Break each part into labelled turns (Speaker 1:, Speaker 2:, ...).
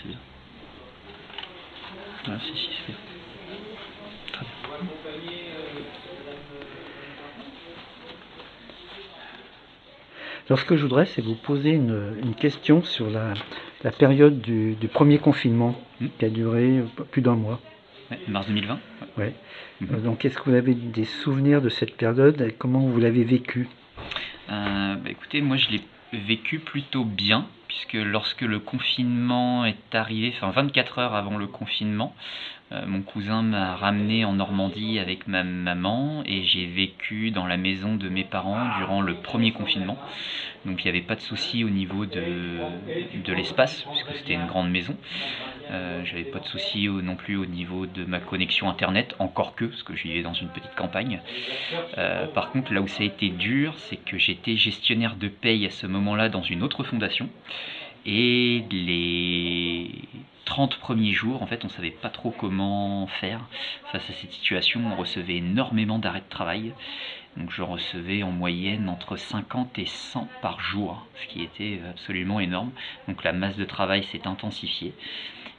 Speaker 1: c'est bien. Voilà, c'est bien. Très bien. Alors ce que je voudrais, c'est vous poser une question sur la période du premier confinement qui a duré plus d'1 mois.
Speaker 2: Ouais, mars 2020.
Speaker 1: Ouais. Donc est-ce que vous avez des souvenirs de cette période et comment vous l'avez vécue?
Speaker 2: Écoutez, moi je l'ai vécu plutôt bien, puisque lorsque le confinement est arrivé, enfin 24 heures avant le confinement, mon cousin m'a ramené en Normandie avec ma maman et j'ai vécu dans la maison de mes parents durant le premier confinement. Donc il n'y avait pas de souci au niveau de l'espace, puisque c'était une grande maison. J'avais pas de souci non plus au niveau de ma connexion internet, encore que, parce que je vivais dans une petite campagne. Par contre, là où ça a été dur, c'est que j'étais gestionnaire de paye à ce moment-là dans une autre fondation. Et les 30 premiers jours, en fait, on ne savait pas trop comment faire face à cette situation. On recevait énormément d'arrêts de travail. Donc je recevais en moyenne entre 50 et 100 par jour, ce qui était absolument énorme. Donc la masse de travail s'est intensifiée.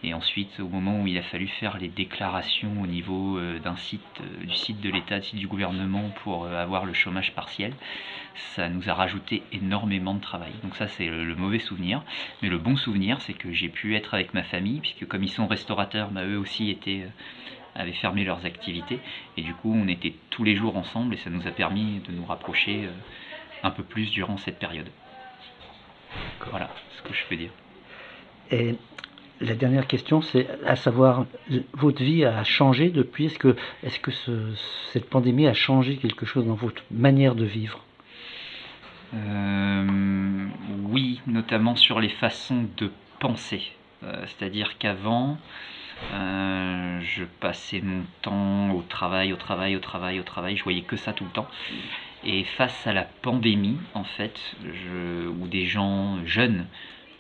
Speaker 2: Et ensuite, au moment où il a fallu faire les déclarations au niveau d'un site, du site de l'État, du site du gouvernement pour avoir le chômage partiel, ça nous a rajouté énormément de travail. Donc ça, c'est le mauvais souvenir. Mais le bon souvenir, c'est que j'ai pu être avec ma famille, puisque comme ils sont restaurateurs, eux aussi avaient fermé leurs activités. Et du coup, on était tous les jours ensemble et ça nous a permis de nous rapprocher un peu plus durant cette période. Voilà ce que je peux dire.
Speaker 1: Et la dernière question, c'est à savoir, votre vie a changé depuis? Est-ce que cette pandémie a changé quelque chose dans votre manière de vivre?
Speaker 2: Oui, notamment sur les façons de penser. C'est-à-dire qu'avant, je passais mon temps au travail, je voyais que ça tout le temps. Et face à la pandémie, en fait, où des gens jeunes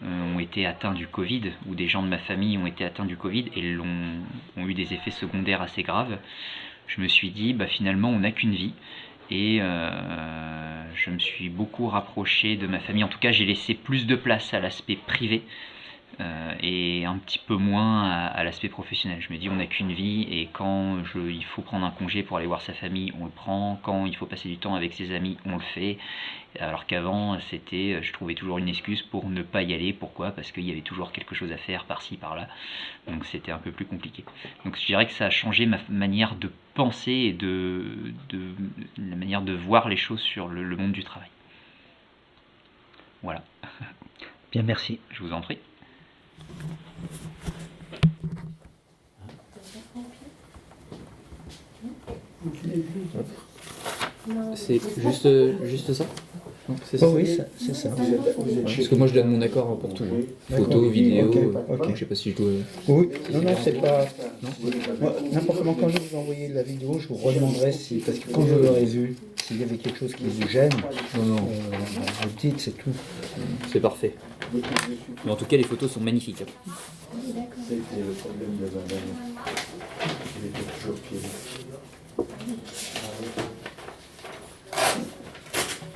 Speaker 2: ont été atteints du Covid, ou des gens de ma famille ont été atteints du Covid et ont eu des effets secondaires assez graves, je me suis dit, finalement, on n'a qu'une vie. Et je me suis beaucoup rapproché de ma famille. En tout cas, j'ai laissé plus de place à l'aspect privé et un petit peu moins à l'aspect professionnel. Je me dis, on n'a qu'une vie et quand il faut prendre un congé pour aller voir sa famille, on le prend. Quand il faut passer du temps avec ses amis, on le fait. Alors qu'avant, je trouvais toujours une excuse pour ne pas y aller. Pourquoi? Parce qu'il y avait toujours quelque chose à faire par-ci, par-là. Donc c'était un peu plus compliqué. Donc je dirais que ça a changé ma manière de penser et la manière de voir les choses sur le monde du travail. Voilà.
Speaker 1: Bien, merci.
Speaker 2: Je vous en prie.
Speaker 3: C'est juste ça? C'est ça?
Speaker 1: Oh oui, c'est ça.
Speaker 3: Parce que moi je donne mon accord pour tout. Photo, vidéo,
Speaker 1: ok.
Speaker 3: je sais pas si je dois...
Speaker 1: Oui, non, c'est pas... Moi, n'importe comment, quand je vous envoyer la vidéo, je vous redemanderai parce que quand je l'aurai vu, s'il y avait quelque chose qui vous gêne, vous le dites, c'est tout.
Speaker 3: C'est parfait. Mais en tout cas, les photos sont magnifiques.
Speaker 4: C'était le problème de madame. Il était toujours pieds.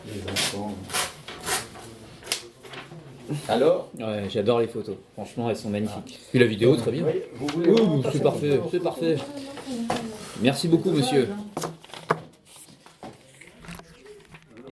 Speaker 4: Les enfants. Alors?
Speaker 3: Ouais, j'adore les photos. Franchement, elles sont magnifiques. Et la vidéo, très bien.
Speaker 4: Oui, vous voulez
Speaker 3: Oui, c'est parfait, c'est parfait. Merci beaucoup, monsieur.